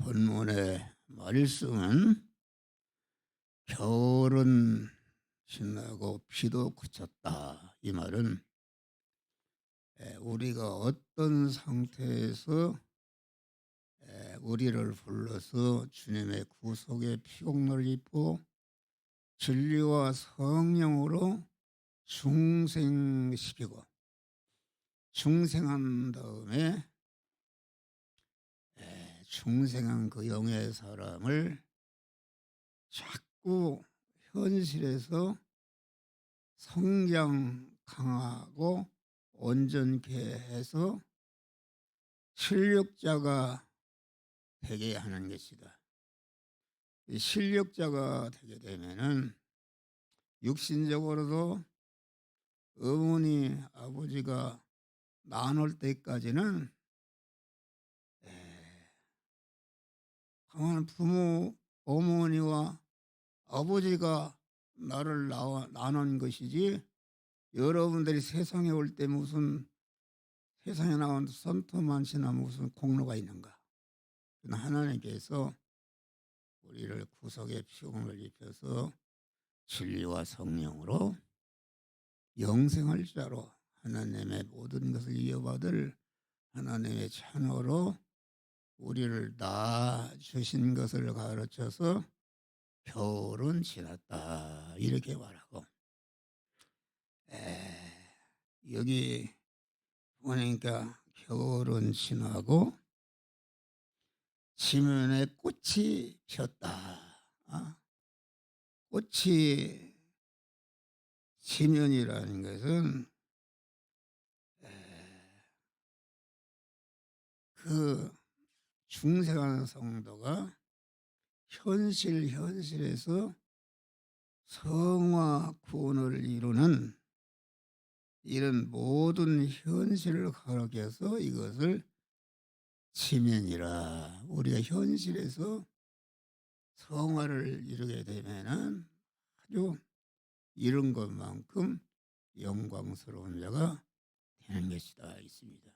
본문의 말씀은 겨울은 지나고 비도 그쳤다. 이 말은 우리가 어떤 상태에서 우리를 불러서 주님의 구속의 피공로를 입고 진리와 성령으로 중생시키고 중생한 다음에 중생한 그 영의 사람을 자꾸 현실에서 성장 강하고 온전케 해서 실력자가 되게 하는 것이다. 이 실력자가 되게 되면은 육신적으로도 어머니 아버지가 나눌 때까지는 강한 부모 어머니와 아버지가 나를 나눈 것이지, 여러분들이 세상에 올 때 무슨 세상에 나온 손톱만치나 무슨 공로가 있는가. 하나님께서 우리를 구속의 피공을 입혀서 진리와 성령으로 영생할 자로 하나님의 모든 것을 이어받을 하나님의 자녀로 우리를 낳아주신 것을 가르쳐서 겨울은 지났다 이렇게 말하고, 여기 보니까 겨울은 지나고 지면에 꽃이 폈다. 꽃이 지면이라는 것은 그 중생하는 성도가 현실에서 성화 구원을 이루는 이런 모든 현실을 가리켜서 이것을 지면이라. 우리가 현실에서 성화를 이루게 되면은 아주 이룬 것만큼 영광스러운 자가 되는 것이다 있습니다.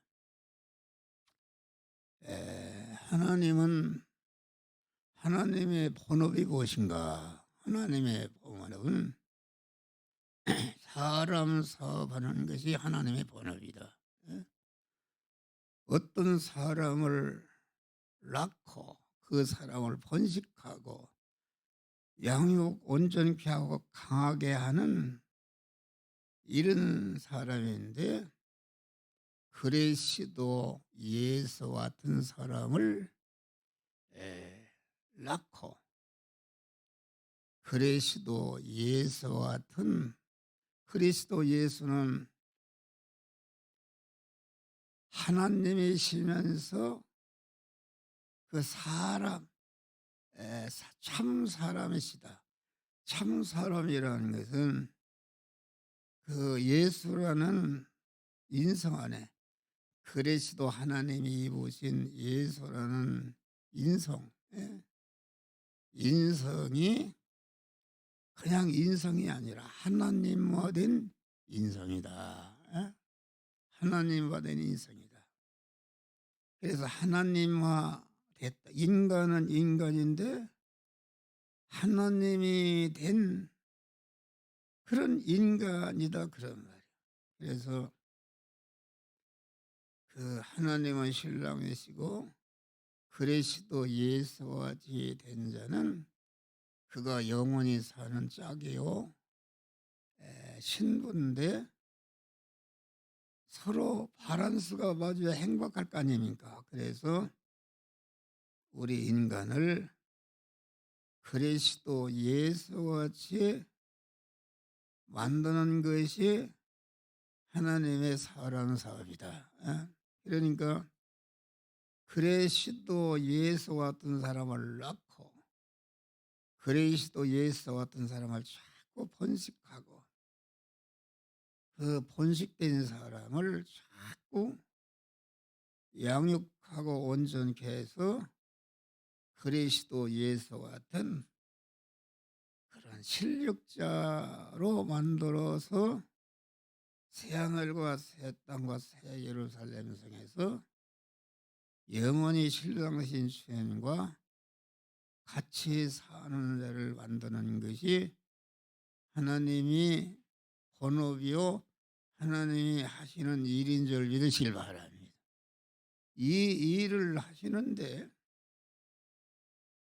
하나님은 하나님의 본업이 무엇인가? 하나님의 본업은 사람 사업하는 것이 하나님의 본업이다. 어떤 사람을 낳고 그 사람을 번식하고 양육 온전케 하고 강하게 하는 이런 사람인데, 그리스도 예수 같은 사람을 낳고 그리스도 예수 같은, 그리스도 예수는 하나님이시면서 그 사람 참 사람이시다. 참 사람이라는 것은 그 예수라는 인성 안에 그리스도 하나님이 입으신 예수라는 인성이 그냥 인성이 아니라 하나님과 된 인성이다. 하나님과 된 인성이다. 그래서 하나님과 됐다. 인간은 인간인데 하나님이 된 그런 인간이다, 그런 말이에요. 그래서 그 하나님은 신랑이시고 그리스도 예수와 같이 된 자는 그가 영원히 사는 짝이요 신부인데, 서로 바란스가 맞아야 행복할 거 아닙니까? 그래서 우리 인간을 그리스도 예수와 같이 만드는 것이 하나님의 사랑 사업이다. 그러니까 그리스도 예수 같은 사람을 낳고 그리스도 예수 같은 사람을 자꾸 번식하고 그 번식된 사람을 자꾸 양육하고 온전케 해서 그리스도 예수 같은 그런 실력자로 만들어서 새하늘과 새 땅과 새 예루살렘 성에서 영원히 신랑이신 주님과 같이 사는 자를 만드는 것이 하나님이 본업이요 하나님이 하시는 일인 줄 믿으시길 바랍니다. 이 일을 하시는데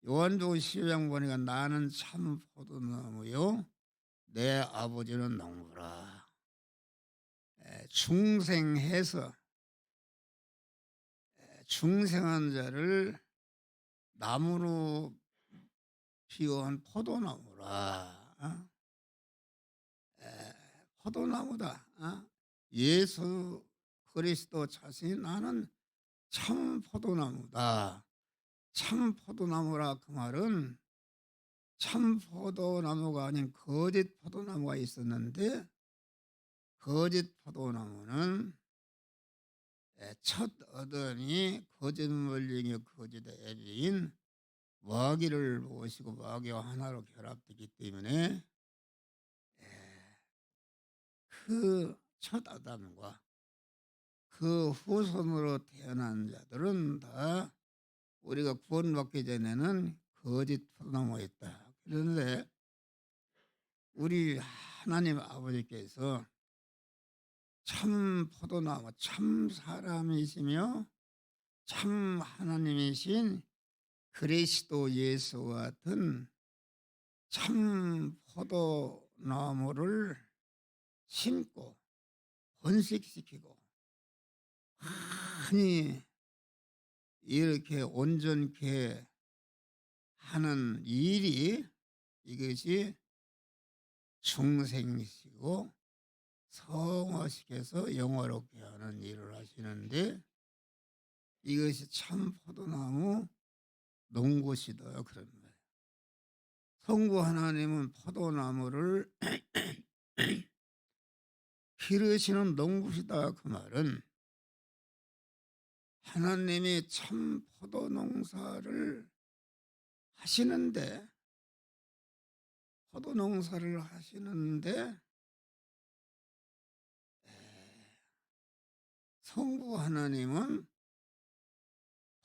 요한복음 12장 보니까 나는 참 포도나무요 내 아버지는 농부라. 중생해서 중생한 자를 나무로 피워온 포도나무라. 포도나무다. 예수 그리스도 자신이 나는 참 포도나무다. 참 포도나무라 그 말은 참 포도나무가 아닌 거짓 포도나무가 있었는데 거짓 포도나무는 첫 어른이 거짓 물링이 거짓의 애비인 마귀를 모시고 마귀와 하나로 결합되기 때문에 그 첫 아담과 그 후손으로 태어난 자들은 다 우리가 구원받기 전에는 거짓 포도나무였다. 그런데 우리 하나님 아버지께서 참 포도나무, 참 사람이시며 참 하나님이신 그리스도 예수와 같은 참 포도나무를 심고 번식시키고 많이 이렇게 온전케 하는 일이 이것이 중생시키고 성화시켜서 영화롭게 하는 일을 하시는데 이것이 참 포도나무 농구시다 그런 거예요. 성부 하나님은 포도나무를 기르시는 농부시다 그 말은 하나님이 참 포도 농사를 하시는데 포도 농사를 하시는데 성부 하나님은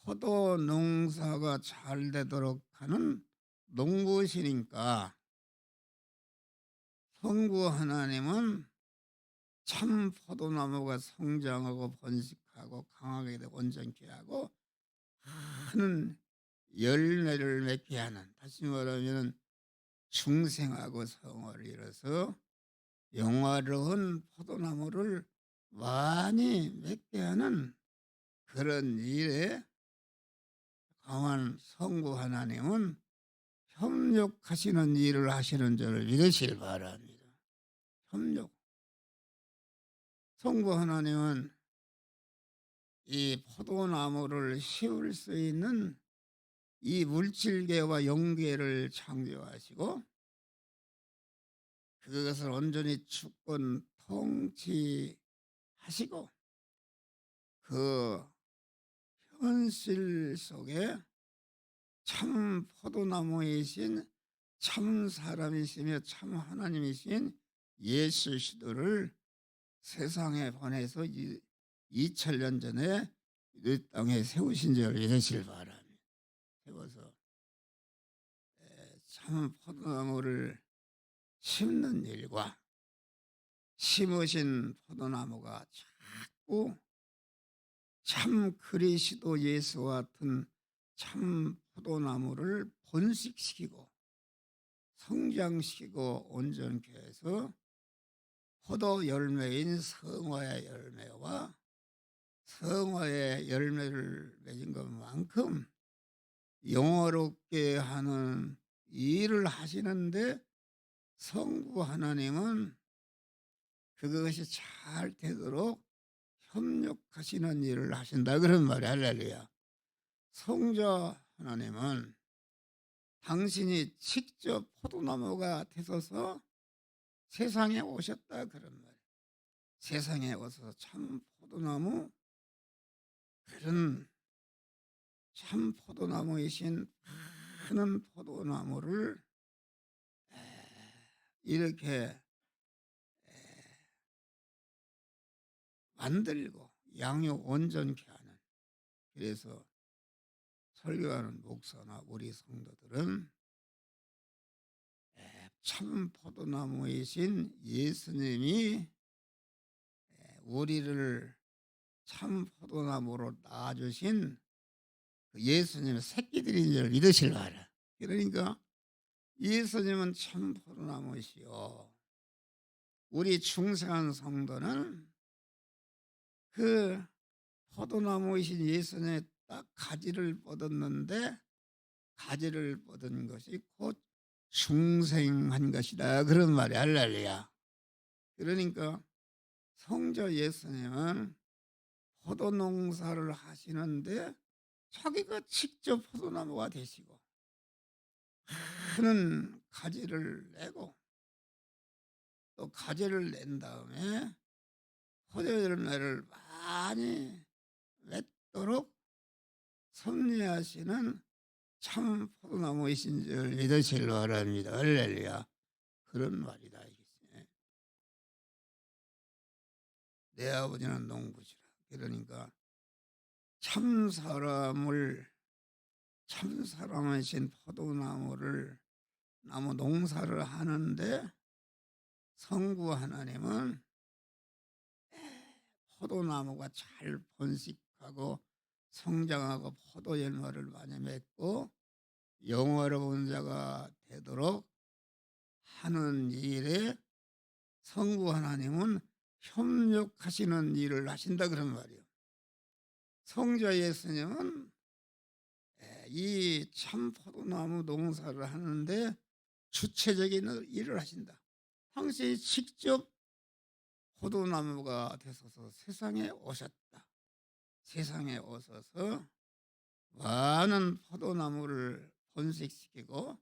포도 농사가 잘 되도록 하는 농부시니까 성부 하나님은 참 포도나무가 성장하고 번식하고 강하게 되고 온전케 하고 많은 열매를 맺게 하는, 다시 말하면 중생하고 성화를 이뤄서 영화로운 포도나무를 많이 맺게 하는 그런 일에 강한 성부 하나님은 협력하시는 일을 하시는 줄을 믿으시길 바랍니다. 협력. 성부 하나님은 이 포도나무를 씌울 수 있는 이 물질계와 영계를 창조하시고 그것을 온전히 주권 통치하시고 그 현실 속에 참 포도나무이신 참 사람이시며 참 하나님이신 예수 시도를 세상에 보내서 2000년 전에 이 땅에 세우신 줄 믿으시길 바랍니다. 세워서 참 포도나무를 심는 일과 심으신 포도나무가 자꾸 참 그리스도 예수와 같은 참 포도나무를 번식시키고 성장시키고 온전케 해서 포도 열매인 성화의 열매와 성화의 열매를 맺은 것만큼 영화롭게 하는 일을 하시는데 성부 하나님은 그것이 잘 되도록 협력하시는 일을 하신다 그런 말이야. 할렐루야. 성자 하나님은 당신이 직접 포도나무가 되셔서 세상에 오셨다 그런 말이야. 세상에 오셔서 참 포도나무, 그런 참 포도나무이신 많은 포도나무를 이렇게 만들고 양육 온전케 하는, 그래서 설교하는 목사나 우리 성도들은 참 포도나무이신 예수님이 우리를 참 포도나무로 낳아주신 그 예수님의 새끼들인 줄 믿으실 바라. 그러니까 예수님은 참 포도나무시요, 우리 중생한 성도는 그 포도나무이신 예수님의 딱 가지를 뻗었는데, 가지를 뻗은 것이 곧 중생한 것이다, 그런 말이 할렐루야. 그러니까 성자 예수님은 포도 농사를 하시는데 자기가 직접 포도나무가 되시고 큰 가지를 내고, 또 가지를 낸 다음에 포도 열매를 많이 맺도록 섭리하시는 참 포도나무이신 줄 믿으시기 바랍니다. 할렐루야. 그런 말이다 이게. 내 아버지는 농부시라. 그러니까 참 사람이신 포도나무를 나무 농사를 하는데, 성부 하나님은 포도나무가 잘 번식하고 성장하고 포도 열매를 많이 맺고 영화로운 자가 되도록 하는 일에 성부 하나님은 협력하시는 일을 하신다, 그런 말이에요. 성자 예수님은 이 참 포도나무 농사를 하는데 주체적인 일을 하신다. 당신이 직접 포도나무가 되셔서 세상에 오셨다. 세상에 오셔서 많은 포도나무를 번식시키고,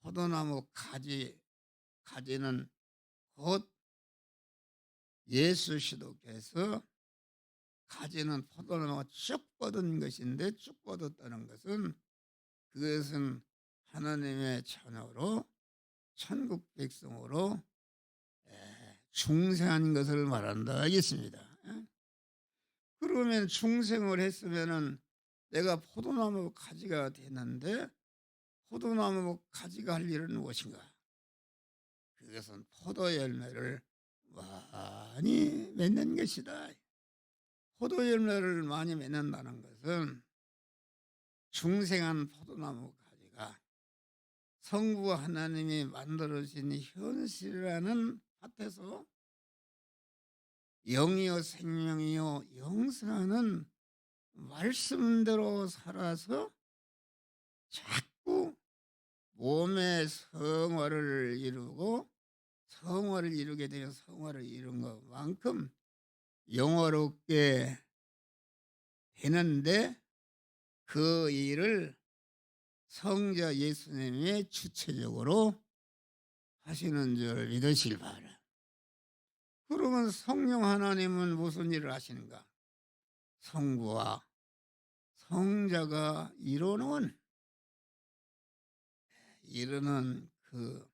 포도나무 가지는 곧 예수시도께서, 가지는 포도나무가 쭉 뻗은 것인데, 쭉 뻗었다는 것은 그것은 하나님의 자녀로 천국 백성으로 중생한 것을 말한다 하겠습니다. 그러면 중생을 했으면은 내가 포도나무 가지가 되는데, 포도나무 가지가 할 일은 무엇인가? 그것은 포도 열매를 많이 맺는 것이다. 포도 열매를 많이 맺는다는 것은 중생한 포도나무 가지가 성부 하나님이 만들어진 현실이라는 밭에서 영이요 생명이요 영생하는 말씀대로 살아서 자꾸 몸의 성화를 이루고, 성화를 이루게 되면 성화를 이룬 것만큼 영화롭게 되는데, 그 일을 성자 예수님이 주체적으로 하시는 줄 믿으실 바라. 그러면 성령 하나님은 무슨 일을 하시는가? 성부와 성자가 이루는 그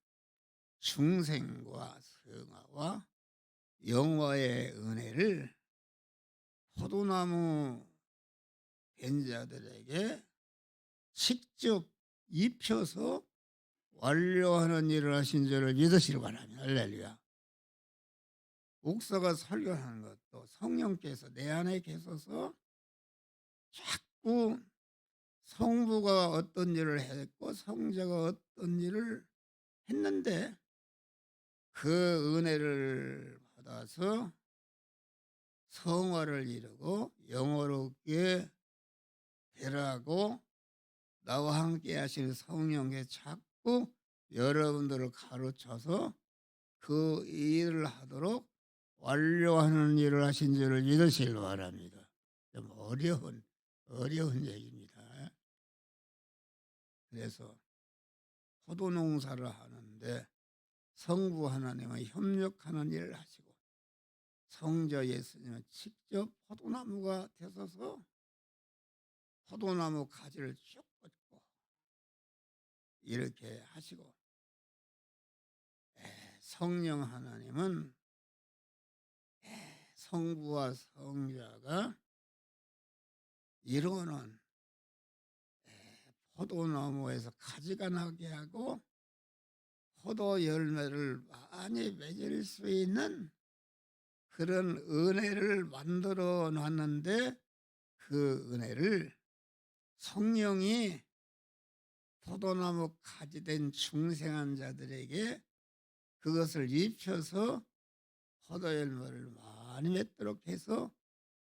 중생과 성화와 영화의 은혜를 포도나무 된 자들에게 직접 입혀서 완료하는 일을 하신 줄을 믿으시기 바랍니다. 할렐루야. 목사가 설교하는 것도 성령께서 내 안에 계셔서 자꾸 성부가 어떤 일을 했고 성자가 어떤 일을 했는데, 그 은혜를 받아서 성화를 이루고 영어롭게 되라고 나와 함께 하시는 성령께 자꾸 여러분들을 가르쳐서 그 일을 하도록 완료하는 일을 하신 줄을 믿으시길 바랍니다. 좀 어려운 얘기입니다. 그래서 포도 농사를 하는데 성부 하나님은 협력하는 일을 하시고, 성자 예수님은 직접 포도나무가 되셔서 포도나무 가지를 쭉 뻗고 이렇게 하시고, 성령 하나님은 성부와 성자가 이루는 포도나무에서 가지가 나게 하고 포도 열매를 많이 맺을 수 있는 그런 은혜를 만들어 놨는데, 그 은혜를 성령이 포도나무 가지 된 중생한 자들에게 그것을 입혀서 포도 열매를 많이 맺도록 해서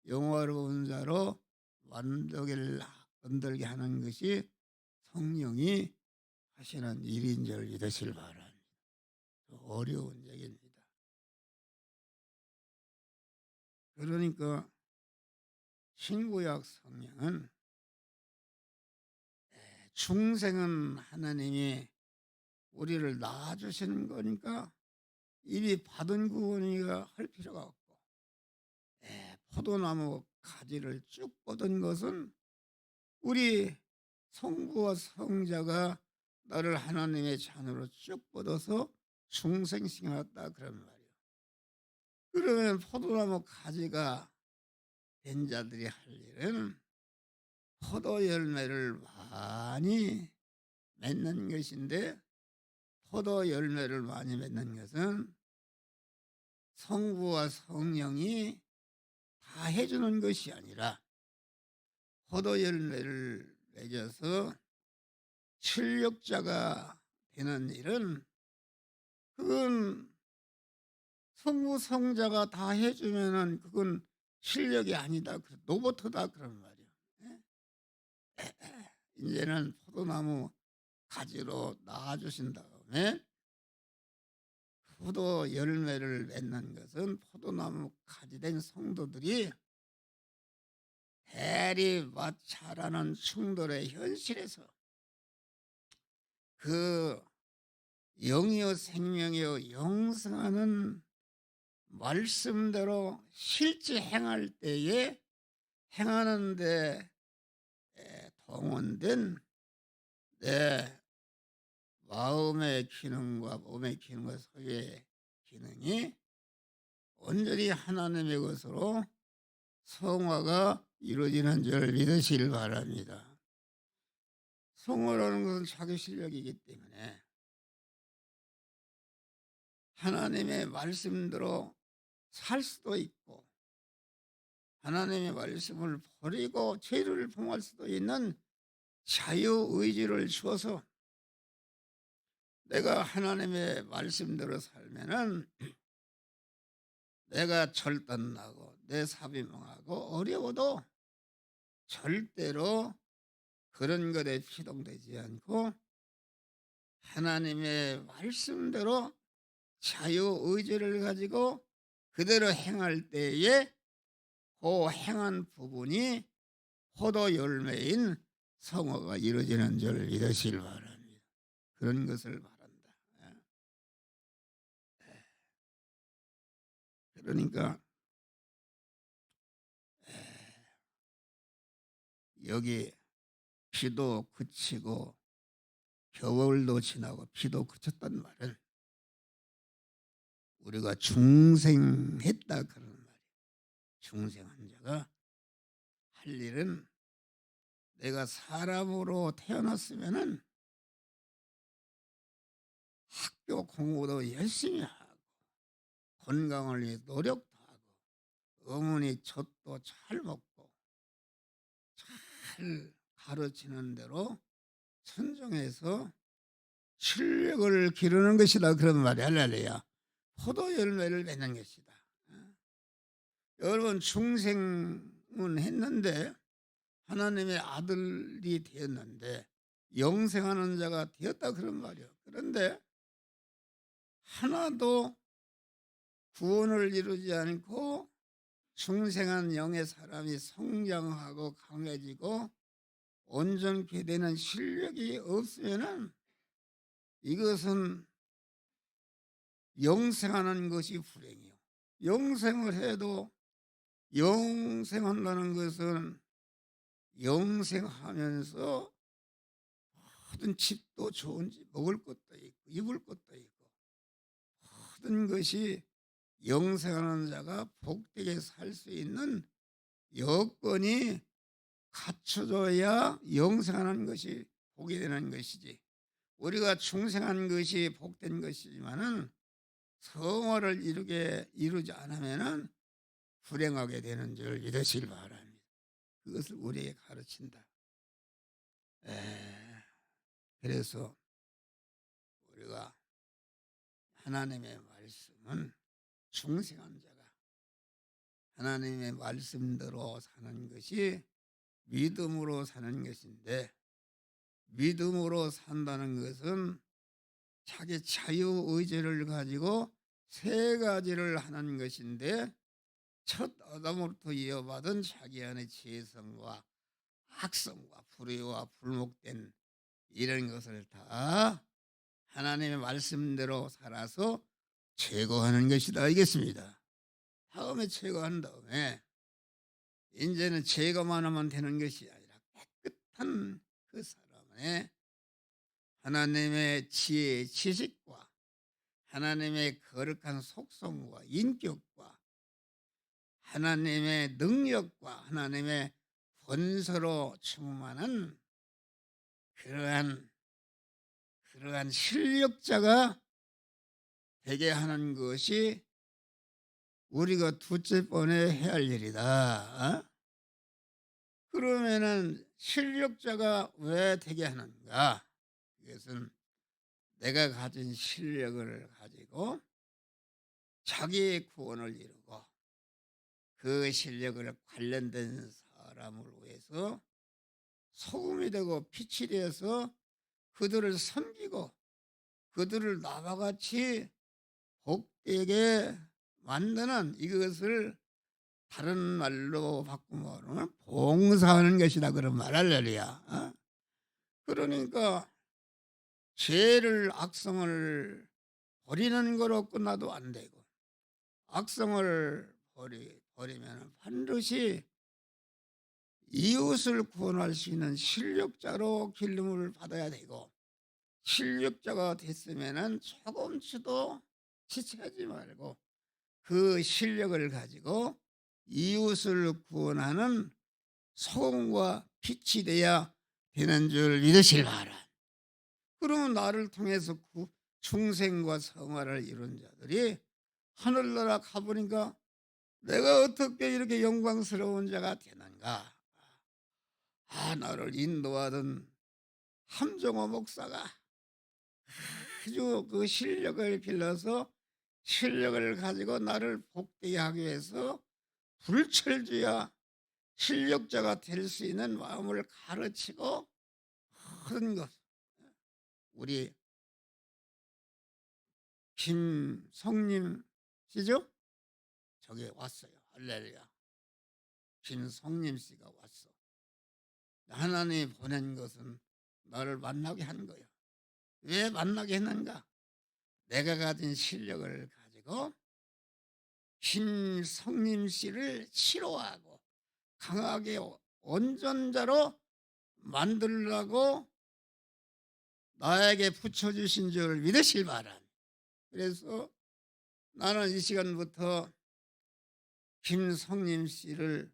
영화로운 자로 만들게 하는 것이 성령이 하시는 일인 줄 믿으실 바랍니다. 어려운 얘기입니다. 그러니까 신구약 성령은, 중생은 하나님이 우리를 낳아주시는 거니까 이미 받은 구원이가 할 필요가 없고, 포도나무 가지를 쭉 뻗은 것은 우리 성부와 성자가 나를 하나님의 자녀로 쭉 뻗어서 중생시켰다 그런 말이에요. 그러면 포도나무 가지가 된 자들이 할 일은 포도 열매를 많이 맺는 것인데, 포도 열매를 많이 맺는 것은 성부와 성령이 다 해주는 것이 아니라, 포도 열매를 맺어서 실력자가 되는 일은 그건 성부 성자가 다 해주면은 그건 실력이 아니다, 로봇이다 그런 말이에요. 이제는 포도나무 가지로 낳아주신 다음에 포도 열매를 맺는 것은 포도나무 가지 된 성도들이 대리마찰하는 충돌의 현실에서 그 영이요 생명이요 영생하는 말씀대로 실제 행할 때에 행하는데 동원된 내 마음의 기능과 몸의 기능과 소유의 기능이 온전히 하나님의 것으로 성화가 이루어지는 줄 믿으시길 바랍니다. 성화라는 것은 자기 실력이기 때문에 하나님의 말씀대로 살 수도 있고, 하나님의 말씀을 버리고 죄를 범할 수도 있는 자유의지를 주어서 내가 하나님의 말씀대로 살면은 내가 절단나고 내 삽이 망하고 어려워도 절대로 그런 것에 피동되지 않고 하나님의 말씀대로 자유의지를 가지고 그대로 행할 때에 그 행한 부분이 포도 열매인 성화가 이루어지는 줄 믿으시길 바랍니다. 그런 것을 바란다. 그러니까 여기 비도 그치고 겨울도 지나고 비도 그쳤단 말은 우리가 중생했다 그런 말이에요. 중생한 자가 할 일은, 내가 사람으로 태어났으면은 학교 공부도 열심히 하고 건강을 위해 노력도 하고 어머니 젖도 잘 먹고 잘 가르치는 대로 순종해서 실력을 기르는 것이다 그런 말이 할렐루야. 포도 열매를 맺는 것이다. 여러분, 중생은 했는데 하나님의 아들이 되었는데 영생하는 자가 되었다 그런 말이에요. 그런데 하나도 구원을 이루지 않고 중생한 영의 사람이 성장하고 강해지고 온전케 되는 실력이 없으면은 이것은 영생하는 것이 불행이요. 영생을 해도, 영생한다는 것은 영생하면서 모든 집도 좋은 집, 먹을 것도 있고 입을 것도 있고 모든 것이 영생하는 자가 복되게 살 수 있는 여건이 갖춰져야 영생하는 것이 복이 되는 것이지. 우리가 충성한 것이 복된 것이지만은 성화를 이루지 않으면은 불행하게 되는 줄 믿으시길 바랍니다. 그것을 우리에게 가르친다. 에, 그래서 우리가 하나님의 말씀은 충성한 자가 하나님의 말씀대로 사는 것이 믿음으로 사는 것인데, 믿음으로 산다는 것은 자기 자유의지를 가지고 세 가지를 하는 것인데, 첫 아담으로부터 이어받은 자기 안의 죄성과 악성과 불의와 불목된 이런 것을 다 하나님의 말씀대로 살아서 제거하는 것이다 알겠습니다. 다음에 제거한 다음에 이제는 제거만 하면 되는 것이 아니라 깨끗한 그 사람의 하나님의 지혜의 지식과 하나님의 거룩한 속성과 인격과 하나님의 능력과 하나님의 권세로 충만한 그러한 실력자가 되게 하는 것이 우리가 둘째 번에 해야 할 일이다. 그러면은 실력자가 왜 되게 하는가? 이것은 내가 가진 실력을 가지고 자기의 구원을 이루고 그 실력을 관련된 사람을 위해서 소금이 되고 빛이 되어서 그들을 섬기고 그들을 나와 같이 복되게 만드는, 이것을 다른 말로 바꾸면 봉사하는 것이다 그런 말 할렐루야. 그러니까 죄를 악성을 버리는 거로 끝나도 안 되고, 악성을 버리면 반드시 이웃을 구원할 수 있는 실력자로 기름을 받아야 되고, 실력자가 됐으면은 조금씩도 지체하지 말고 그 실력을 가지고 이웃을 구원하는 소금과 빛이 돼야 되는 줄 믿으시길 바라. 그러면 나를 통해서 충생과 성화를 이룬 자들이 하늘나라 가보니까 내가 어떻게 이렇게 영광스러운 자가 되는가? 나를 인도하던 함정호 목사가 아주 그 실력을 빌려서 실력을 가지고 나를 복되게 하기 위해서 불철주야 실력자가 될 수 있는 마음을 가르치고 모든 것. 우리 김성님 씨죠? 저기 왔어요. 할렐루야. 김성님 씨가 왔어. 하나님이 보낸 것은 너를 만나게 한 거예요. 왜 만나게 했는가? 내가 가진 실력을 가지고 김성님 씨를 치료하고 강하게 온전자로 만들라고 나에게 붙여주신 줄 믿으실 바람. 그래서 나는 이 시간부터 김성님 씨를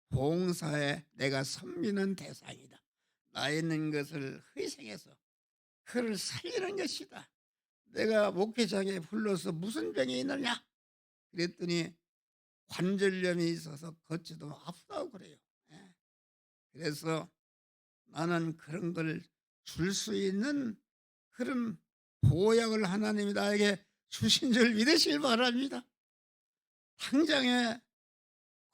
봉사에 내가 섬기는 대상이다. 나 있는 것을 희생해서 그를 살리는 것이다. 내가 목회장에 불러서 무슨 병이 있느냐? 그랬더니 관절염이 있어서 걷지도 아프다고 그래요. 예. 그래서 나는 그런 걸 줄 수 있는 그런 보약을 하나님이 나에게 주신 줄 믿으실 바랍니다. 당장에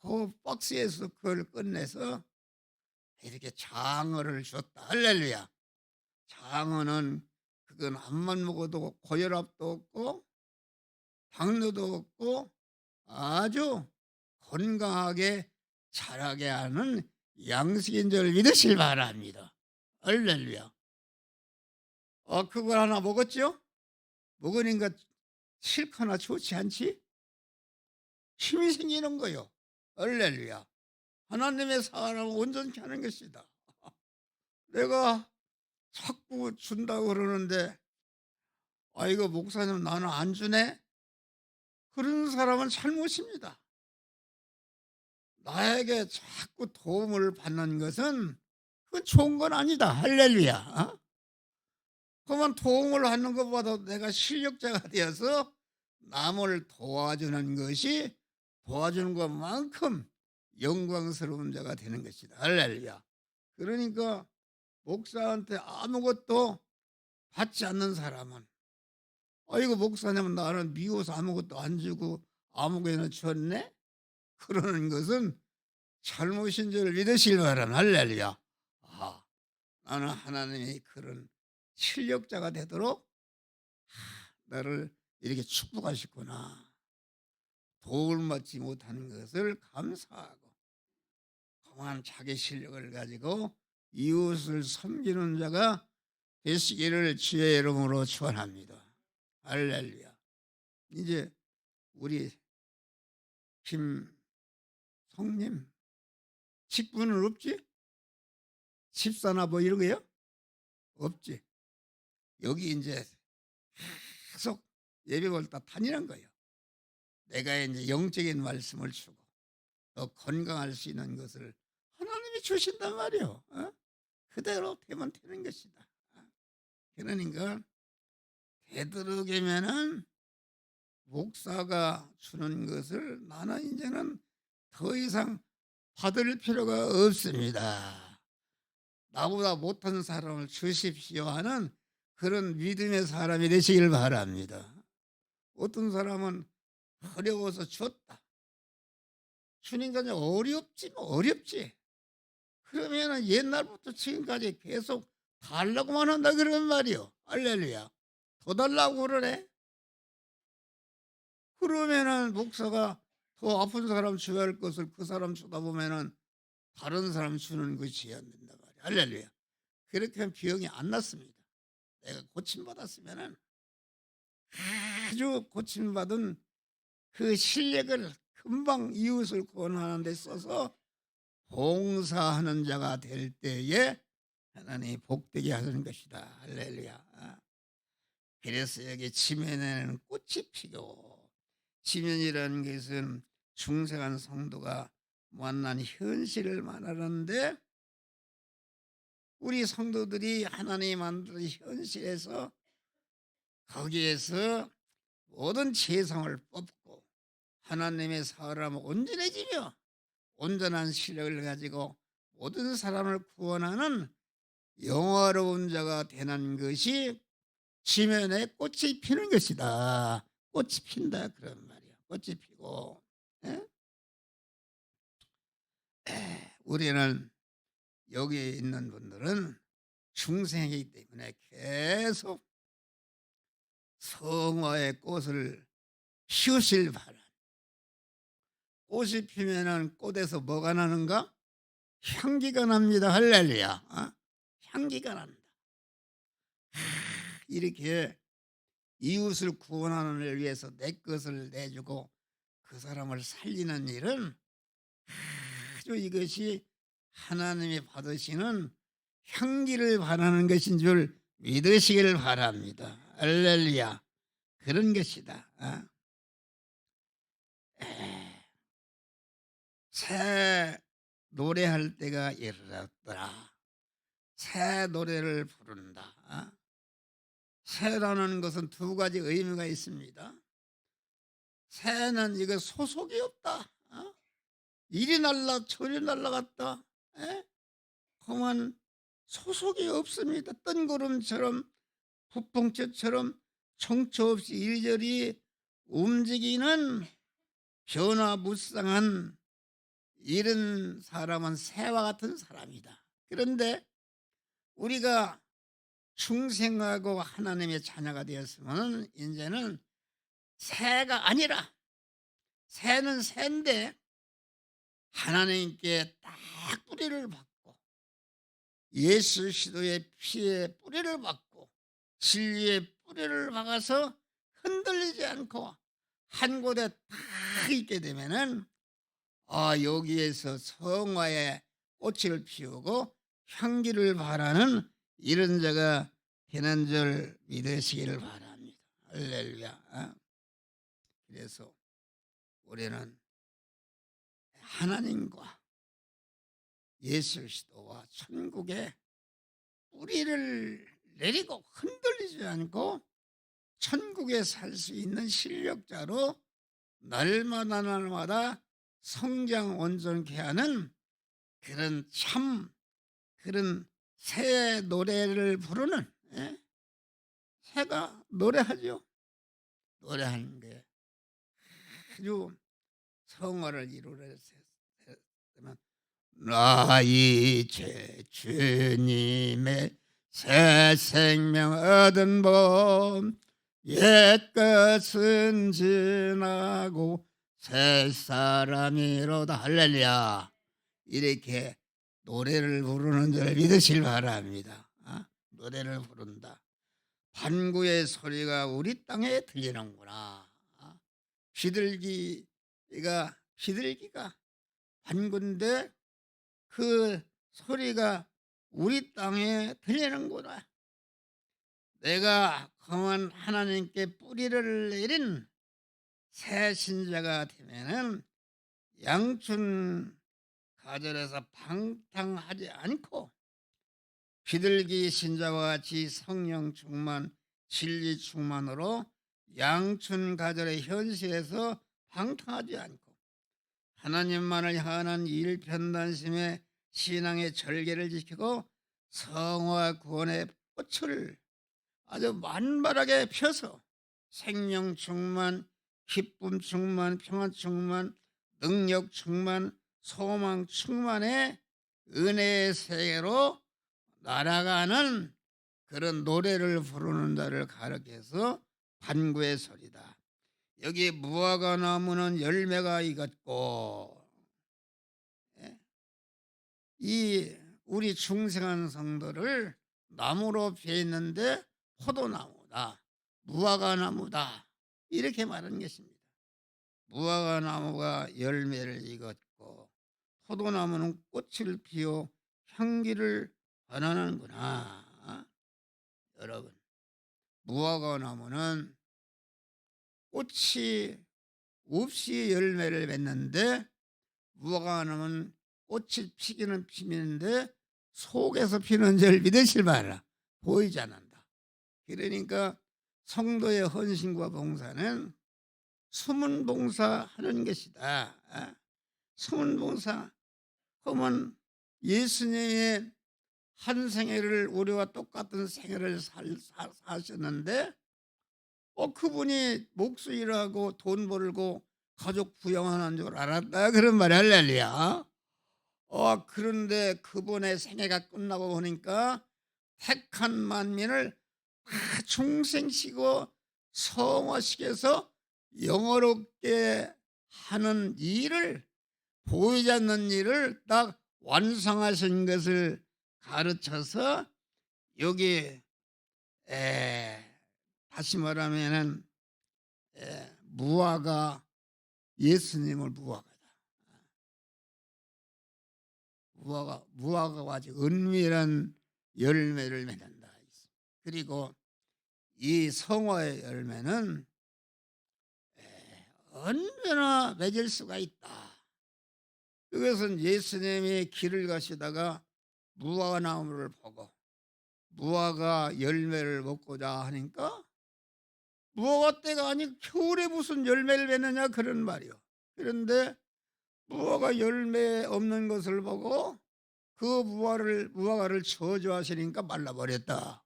그 박스에서 그걸 꺼내서 이렇게 장어를 줬다. 할렐루야. 장어는 그건 암만 먹어도 고혈압도 없고 당뇨도 없고 아주 건강하게 자라게 하는 양식인 줄 믿으실 바랍니다. 할렐루야. 그걸 하나 먹었죠? 먹으니까 싫거나 좋지 않지? 힘이 생기는 거요. 할렐루야. 하나님의 사람을 온전케 하는 것이다. 내가 자꾸 준다고 그러는데 이거 목사님 나는 안 주네? 그런 사람은 잘못입니다. 나에게 자꾸 도움을 받는 것은 그건 좋은 건 아니다. 할렐루야. 그만 도움을 하는 것보다 내가 실력자가 되어서 남을 도와주는 것이 도와주는 것만큼 영광스러운 자가 되는 것이다. 할렐루야. 그러니까 목사한테 아무것도 받지 않는 사람은 아이고 목사님 나는 미워서 아무것도 안 주고 아무거나 줬네? 그러는 것은 잘못인 줄 믿으시기 바랍니다. 할렐루야. 아, 나는 하나님이 그런 실력자가 되도록 나를 이렇게 축복하셨구나. 도움을 받지 못하는 것을 감사하고 그만 자기 실력을 가지고 이웃을 섬기는 자가 되시기를 주의 이름으로 축원합니다. 할렐루야. 이제 우리 김성님 직분은 없지? 집사나 뭐 이런 거요? 없지. 여기 이제 계속 예배를 다 다니는 거예요. 내가 이제 영적인 말씀을 주고 또 건강할 수 있는 것을 하나님이 주신단 말이에요. 그대로 되면 되는 것이다. 그러니까 되도록이면은 목사가 주는 것을 나는 이제는 더 이상 받을 필요가 없습니다. 나보다 못한 사람을 주십시오 하는 그런 믿음의 사람이 되시길 바랍니다. 어떤 사람은 어려워서 줬다. 주니까 어렵지 뭐 어렵지. 그러면은 옛날부터 지금까지 계속 달라고만 한다 그런 말이요. 할렐루야. 더 달라고 그러네. 그러면은 목사가 더 아픈 사람 줘야 할 것을 그 사람 주다 보면은 다른 사람 주는 것이 안 된단 말이야. 할렐루야. 그렇게 하면 병이 안 낫습니다. 내가 고침받았으면은 아주 고침받은 그 실력을 금방 이웃을 구원하는 데 써서 봉사하는 자가 될 때에 하나님이 복되게 하시는 것이다. 할렐루야. 그래서 여기 지면에는 꽃이 피고 지면이라는 것은 중생한 성도가 만난 현실을 말하는데 우리 성도들이 하나님이 만든 현실에서 거기에서 모든 재성을 뽑고 하나님의 사람을 온전해지며 온전한 실력을 가지고 모든 사람을 구원하는 영화로운 자가 되는 것이 지면에 꽃이 피는 것이다. 꽃이 핀다 그런 말이야. 꽃이 피고 우리는 여기 있는 분들은 중생이기 때문에 계속 성화의 꽃을 피우실 바라. 꽃이 피면은 꽃에서 뭐가 나는가? 향기가 납니다. 할렐루야. 향기가 난다. 이렇게 이웃을 구원하는 일 위해서 내 것을 내주고 그 사람을 살리는 일은 아주 이것이 하나님이 받으시는 향기를 바라는 것인 줄 믿으시기를 바랍니다. 할렐루야. 그런 것이다. 새 노래할 때가 이르렀더라. 새 노래를 부른다. 새라는 것은 두 가지 의미가 있습니다. 새는 이거 소속이 없다. 이리 날라 저리 날라갔다. 그만 소속이 없습니다. 뜬구름처럼 부풍처럼 정처 없이 이리저리 움직이는 변화무쌍한 이런 사람은 새와 같은 사람이다. 그런데 우리가 중생하고 하나님의 자녀가 되었으면 이제는 새가 아니라 새는 새인데 하나님께 딱 뿌리를 받고 예수 그리스도의 피에 뿌리를 받고 진리의 뿌리를 박아서 흔들리지 않고 한 곳에 딱 있게 되면은 여기에서 성화의 꽃을 피우고 향기를 바라는 이런 자가 되는 줄 믿으시기를 바랍니다. 할렐루야. 그래서 우리는 하나님과 예수 그리스도와 천국에 뿌리를 내리고 흔들리지 않고 천국에 살 수 있는 실력자로 날마다 날마다 성장 온전케 하는 그런 참 그런 새 노래를 부르는, 예? 새가 노래하죠. 노래하는 게 아주 성화를 이루려면 나이 제 주님의 새 생명 얻은 봄 옛것은 지나고 새 사람이로다 할렐루야. 이렇게 노래를 부르는 줄 믿으실 바랍니다. 노래를 부른다. 반구의 소리가 우리 땅에 들리는구나. 비둘기가 반구인데 그 소리가 우리 땅에 들리는구나. 내가 거한 하나님께 뿌리를 내린 새 신자가 되면은 양춘 가절에서 방탕하지 않고 비둘기 신자와 같이 성령 충만, 진리 충만으로 양춘 가절의 현실에서 방탕하지 않고 하나님만을 향한 일편단심의 신앙의 절개를 지키고 성화 구원의 꽃을 아주 만발하게 펴서 생명 충만, 기쁨 충만, 평안 충만, 능력 충만, 소망 충만의 은혜의 세계로 날아가는 그런 노래를 부르는 자를 가르쳐서 반구의 소리다. 여기 무화과 나무는 열매가 익었고, 예? 이 우리 중생한 성도를 나무로 비했는데 포도나무다, 무화과 나무다, 이렇게 말하는 것입니다. 무화과 나무가 열매를 익었고 포도나무는 꽃을 피워 향기를 전하는구나. 여러분, 무화과 나무는 꽃이 없이 열매를 맺는데 무화과 나무는 꽃이 피기는 피는데 속에서 피는 줄 믿으실 바라. 보이지 않는다. 그러니까 성도의 헌신과 봉사는 숨은 봉사하는 것이다. 숨은 봉사 그러면 예수님의 한 생애를 우리와 똑같은 생애를 사셨는데 그분이 목수 일하고 돈 벌고 가족 부양하는 줄 알았다 그런 말이 할렐루야. 그런데 그분의 생애가 끝나고 보니까 택한 만민을 다 중생시키고 성화시켜서 영어롭게 하는 일을, 보이지 않는 일을 딱 완성하신 것을 가르쳐서 여기 다시 말하면은 무화과, 예수님을 무화과가 아주 은밀한 열매를 맺는다. 그리고 이 성화의 열매는 언제나 맺을 수가 있다. 그것은 예수님이 길을 가시다가 무화과 나무를 보고 무화과 열매를 먹고자 하니까 무화과 때가 아니 겨울에 무슨 열매를 맺느냐 그런 말이요. 그런데 무화과 열매 없는 것을 보고 그 무화과를 저주하시니까 말라버렸다.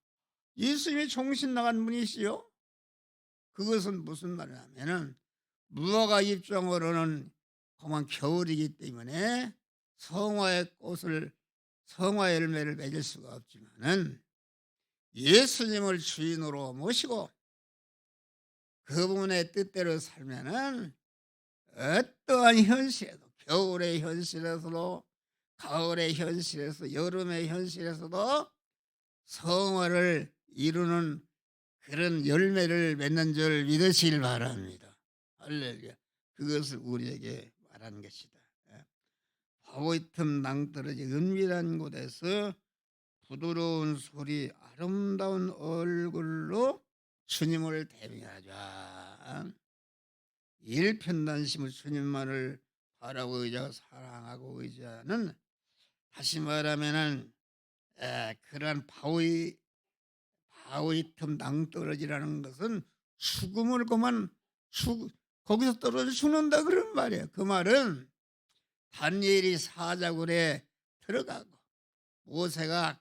예수님이 정신 나간 분이시요. 그것은 무슨 말이냐면은 무화과 입장으로는 그만 겨울이기 때문에 성화의 성화 열매를 맺을 수가 없지만은 예수님을 주인으로 모시고 그분의 뜻대로 살면은 어떠한 현실에도, 겨울의 현실에서도, 가을의 현실에서, 여름의 현실에서도 성화를 이루는 그런 열매를 맺는 줄 믿으시길 바랍니다. 할렐루야. 그것을 우리에게 말하는 것이다. 바위 틈 낭떠러지 은밀한 곳에서 부드러운 소리, 아름다운 얼굴로 주님을 대명하자. 일편단심을 주님만을 바라고 의지하고 사랑하고 의지하는 다시 말하면은 그러한 바위 틈 낭떠러지라는 것은 죽음을 그만 거기서 떨어져 죽는다 그런 말이에요. 그 말은 다니엘이 사자굴에 들어가고 모세가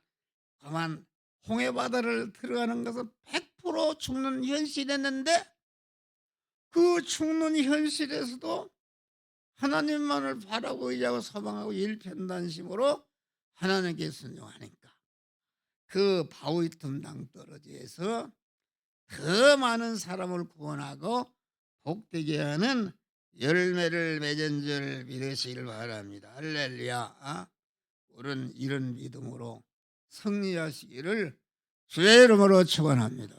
그만 홍해 바다를 들어가는 것은 100% 죽는 현실이었는데 그 죽는 현실에서도 하나님만을 바라고 의지하고 소망하고 일편단심으로 하나님께 순종하니까 그 바위 틈 낭떠러지에서 더 많은 사람을 구원하고 복되게 하는 열매를 맺은 줄 믿으시길 바랍니다. 할렐루야. 우리는 이런 믿음으로 승리하시기를 주의 이름으로 축원합니다.